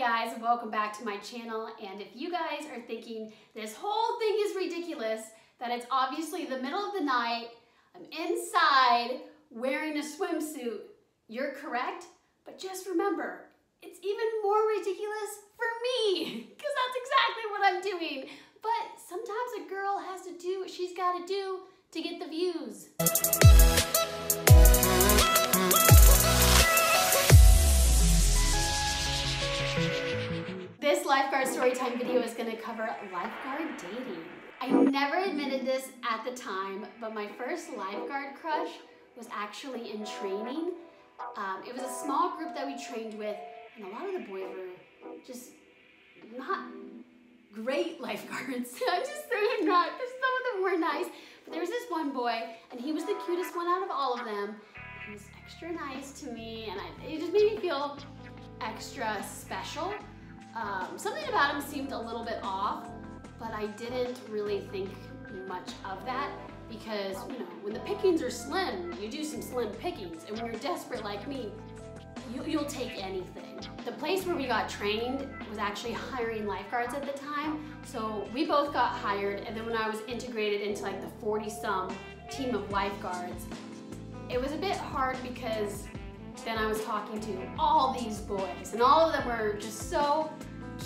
guys, welcome back to my channel. And if you guys are thinking this whole thing is ridiculous, that it's obviously the middle of the night, I'm inside wearing a swimsuit, you're correct. But just remember, it's even more ridiculous for me, because that's exactly what I'm doing. But sometimes a girl has to do what she's got to do to get the views. This lifeguard storytime video is going to cover lifeguard dating. I never admitted this at the time, but my first lifeguard crush was actually in training. It was a small group that we trained with, and a lot of the boys were just not great lifeguards. I'm just saying that, because some of them were nice. But there was this one boy, and he was the cutest one out of all of them. He was extra nice to me, and it just made me feel extra special. Something about him seemed a little bit off, but I didn't really think much of that because, you know, when the pickings are slim, you do some slim pickings, and when you're desperate like me, you'll take anything. The place where we got trained was actually hiring lifeguards at the time, so we both got hired, and then when I was integrated into like the 40-some team of lifeguards, it was a bit hard because then I was talking to all these boys, and all of them were just so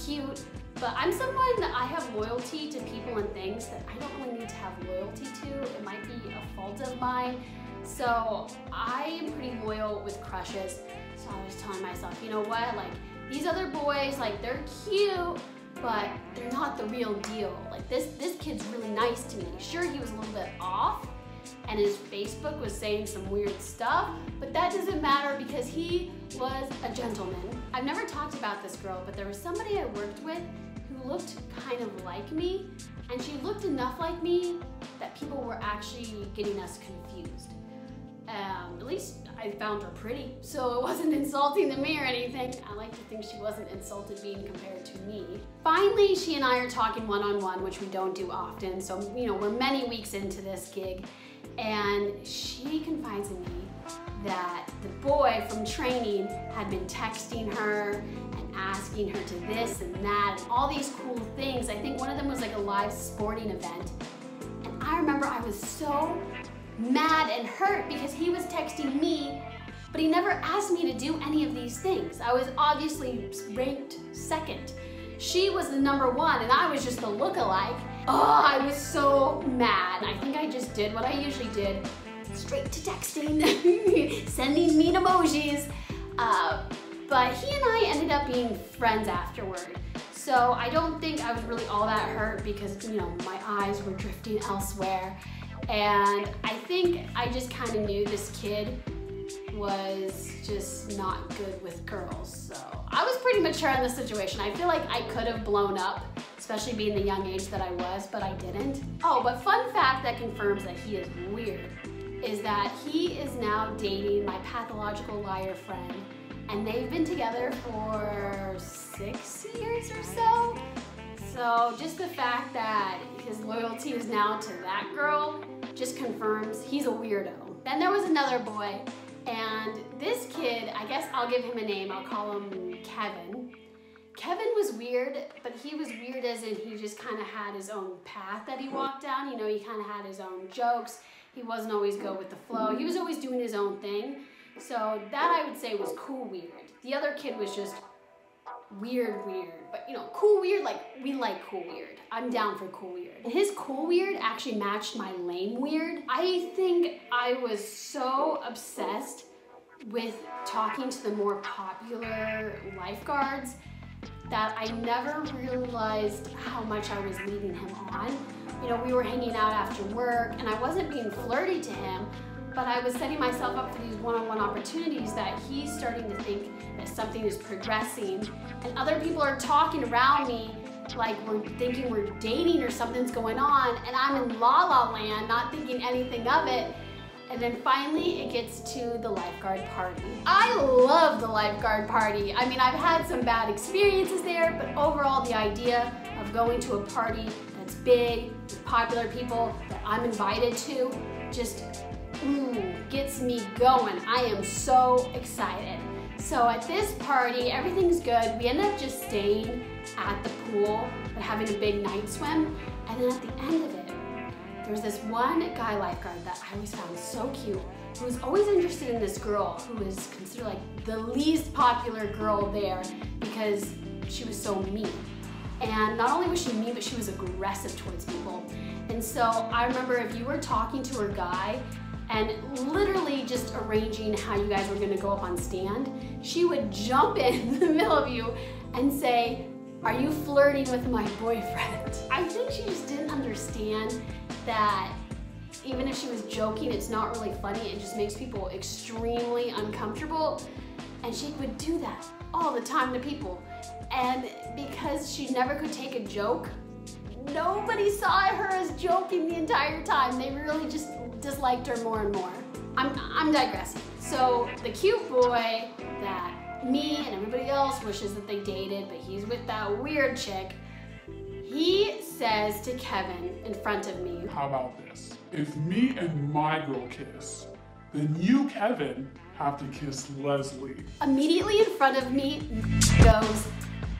cute. But I'm someone that I have loyalty to people and things that I don't really need to have loyalty to. It might be a fault of mine. So I am pretty loyal with crushes. So I was telling myself, you know what, like these other boys, like they're cute, but they're not the real deal. Like this kid's really nice to me. Sure, he was a little bit off, and his Facebook was saying some weird stuff, but that doesn't matter because he was a gentleman. I've never talked about this girl, but there was somebody I worked with who looked kind of like me, and she looked enough like me that people were actually getting us confused. At least I found her pretty, so it wasn't insulting to me or anything. I like to think she wasn't insulted being compared to me. Finally, she and I are talking one-on-one, which we don't do often, so you know, we're many weeks into this gig, and she confides in me that the boy from training had been texting her and asking her to this and that and all these cool things. I think one of them was like a live sporting event. And I remember I was so mad and hurt because he was texting me, but he never asked me to do any of these things. I was obviously ranked second. She was the number one and I was just the lookalike. Oh, I was so mad. I think I just did what I usually did. Straight to texting, sending mean emojis. But he and I ended up being friends afterward. So I don't think I was really all that hurt because, you know, my eyes were drifting elsewhere. And I think I just kind of knew this kid was just not good with girls. So I was pretty mature in the situation. I feel like I could have blown up, especially being the young age that I was, but I didn't. Oh, but fun fact that confirms that he is weird is that he is now dating my pathological liar friend, and they've been together for 6 years or so. So just the fact that his loyalty is now to that girl just confirms he's a weirdo. Then there was another boy, and this kid, I guess I'll give him a name, I'll call him Kevin. Kevin was weird, but he was weird as in he just kind of had his own path that he walked down. You know, he kind of had his own jokes. He wasn't always go with the flow. He was always doing his own thing. So that I would say was cool weird. The other kid was just weird. But you know, cool weird, like we like cool weird. I'm down for cool weird. And his cool weird actually matched my lame weird. I think I was so obsessed with talking to the more popular lifeguards that I never realized how much I was leading him on. You know, we were hanging out after work and I wasn't being flirty to him, but I was setting myself up for these one-on-one opportunities that he's starting to think that something is progressing, and other people are talking around me like we're thinking we're dating or something's going on, and I'm in la-la land not thinking anything of it. And then finally it gets to the lifeguard party. I love the lifeguard party. I mean, I've had some bad experiences there, but overall the idea of going to a party that's big, with popular people that I'm invited to, just gets me going. I am so excited. So at this party, everything's good. We end up just staying at the pool, but having a big night swim. And then at the end of it, there was this one guy lifeguard that I always found so cute, who was always interested in this girl who was considered like the least popular girl there because she was so mean. And not only was she mean, but she was aggressive towards people. And so I remember if you were talking to her guy and literally just arranging how you guys were gonna go up on stand, she would jump in the middle of you and say, "Are you flirting with my boyfriend?" I think she just didn't understand that even if she was joking, it's not really funny. It just makes people extremely uncomfortable. And she would do that all the time to people. And because she never could take a joke, nobody saw her as joking the entire time. They really just disliked her more and more. I'm digressing. So the cute boy that me and everybody else wishes that they dated, but he's with that weird chick, he says to Kevin in front of me, "How about this? If me and my girl kiss, then you, Kevin, have to kiss Lesley." Immediately in front of me goes,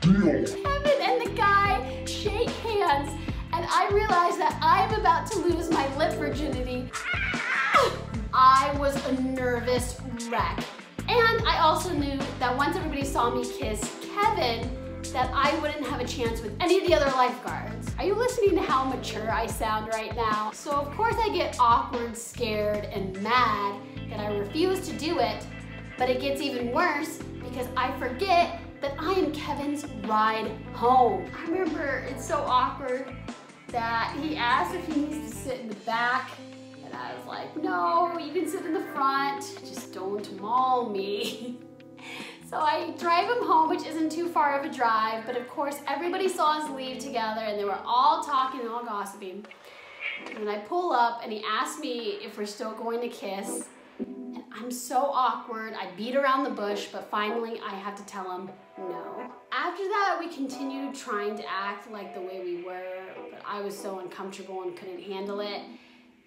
"Deal." Kevin and the guy shake hands, and I realize that I'm about to lose my lip virginity. I was a nervous wreck. And I also knew that once everybody saw me kiss Kevin, that I wouldn't have a chance with any of the other lifeguards. Are you listening to how mature I sound right now? So of course I get awkward, scared, and mad that I refuse to do it, but it gets even worse because I forget that I am Kevin's ride home. I remember it's so awkward that he asked if he needs to sit in the back, and I was like, "No, you can sit in the front, just don't maul me." So I drive him home, which isn't too far of a drive, but of course everybody saw us leave together and they were all talking and all gossiping. And then I pull up and he asked me if we're still going to kiss. And I'm so awkward, I beat around the bush, but finally I have to tell him no. After that, we continued trying to act like the way we were, but I was so uncomfortable and couldn't handle it.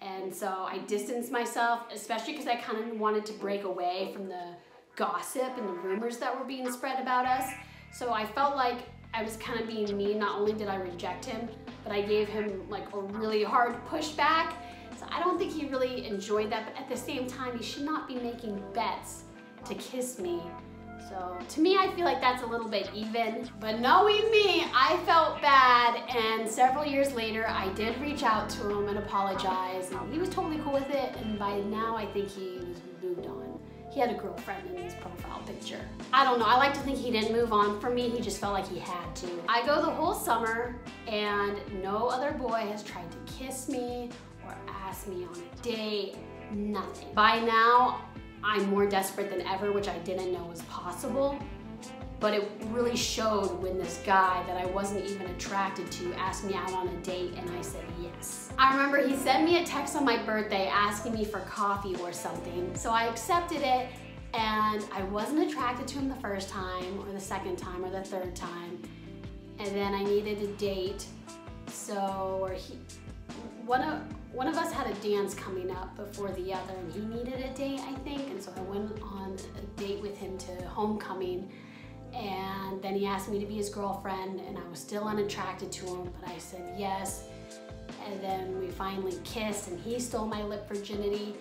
And so I distanced myself, especially because I kind of wanted to break away from the gossip and the rumors that were being spread about us. So I felt like I was kind of being mean. Not only did I reject him, but I gave him like a really hard pushback. So I don't think he really enjoyed that, but at the same time, he should not be making bets to kiss me. So to me, I feel like that's a little bit even, but knowing me, I felt bad. And several years later, I did reach out to him and apologize. And he was totally cool with it. And by now, I think he was moved on. He had a girlfriend in his profile picture. I don't know, I like to think he didn't move on from me, he just felt like he had to. I go the whole summer and no other boy has tried to kiss me or ask me on a date, nothing. By now, I'm more desperate than ever, which I didn't know was possible. But it really showed when this guy that I wasn't even attracted to asked me out on a date and I said yes. I remember he sent me a text on my birthday asking me for coffee or something. So I accepted it and I wasn't attracted to him the first time or the second time or the third time. And then I needed a date. So one of us had a dance coming up before the other and he needed a date, I think. And so I went on a date with him to homecoming. And then he asked me to be his girlfriend and I was still unattracted to him, but I said yes. And then we finally kissed and he stole my lip virginity.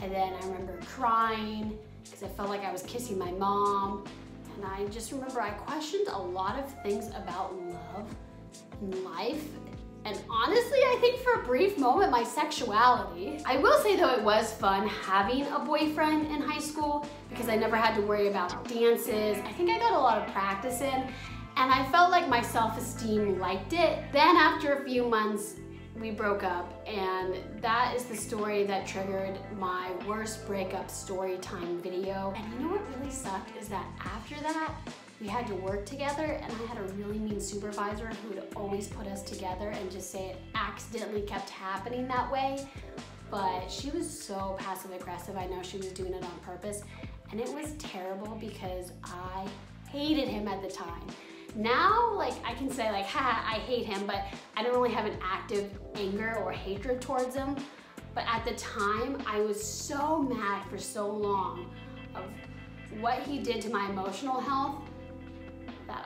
And then I remember crying because I felt like I was kissing my mom. And I just remember I questioned a lot of things about love and life. And honestly, I think for a brief moment, my sexuality. I will say though, it was fun having a boyfriend in high school because I never had to worry about dances. I think I got a lot of practice in and I felt like my self-esteem liked it. Then after a few months, we broke up and that is the story that triggered my worst breakup story time video. And you know what really sucked is that after that, we had to work together and I had a really mean supervisor who would always put us together and just say it accidentally kept happening that way. But she was so passive aggressive. I know she was doing it on purpose and it was terrible because I hated him at the time. Now, like I can say like, ha, I hate him, but I don't really have an active anger or hatred towards him. But at the time, I was so mad for so long of what he did to my emotional health, that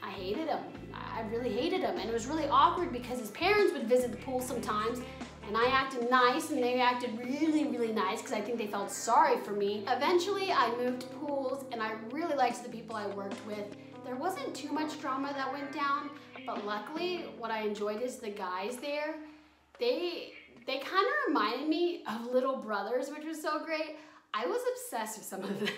I hated him. I really hated him. And it was really awkward because his parents would visit the pool sometimes, and I acted nice and they acted really, really nice because I think they felt sorry for me. Eventually, I moved pools and I really liked the people I worked with. There wasn't too much drama that went down, but luckily, what I enjoyed is the guys there. They kind of reminded me of little brothers, which was so great. I was obsessed with some of them.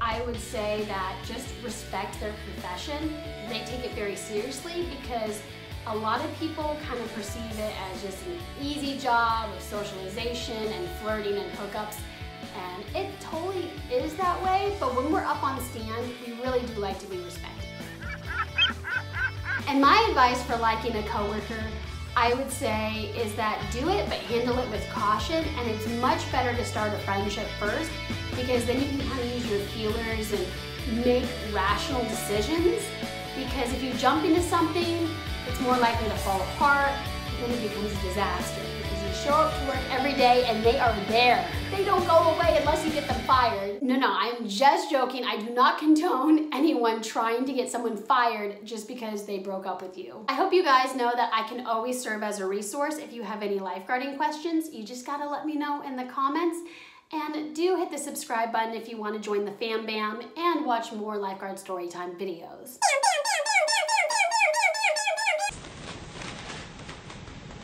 I would say that just respect their profession. They take it very seriously because a lot of people kind of perceive it as just an easy job of socialization and flirting and hookups. And it totally is that way, but when we're up on stand, we really do like to be respected. And my advice for liking a coworker, I would say, is that do it, but handle it with caution. And it's much better to start a friendship first, because then you can kind of use your feelers and make rational decisions. Because if you jump into something, it's more likely to fall apart, and then it becomes a disaster. Because you show up to work every day and they are there. They don't go away unless you get them fired. No, I'm just joking. I do not condone anyone trying to get someone fired just because they broke up with you. I hope you guys know that I can always serve as a resource. If you have any lifeguarding questions, you just gotta let me know in the comments. And do hit the subscribe button if you want to join the fam bam and watch more lifeguard storytime videos.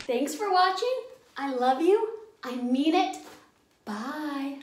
Thanks for watching. I love you. I mean it. Bye.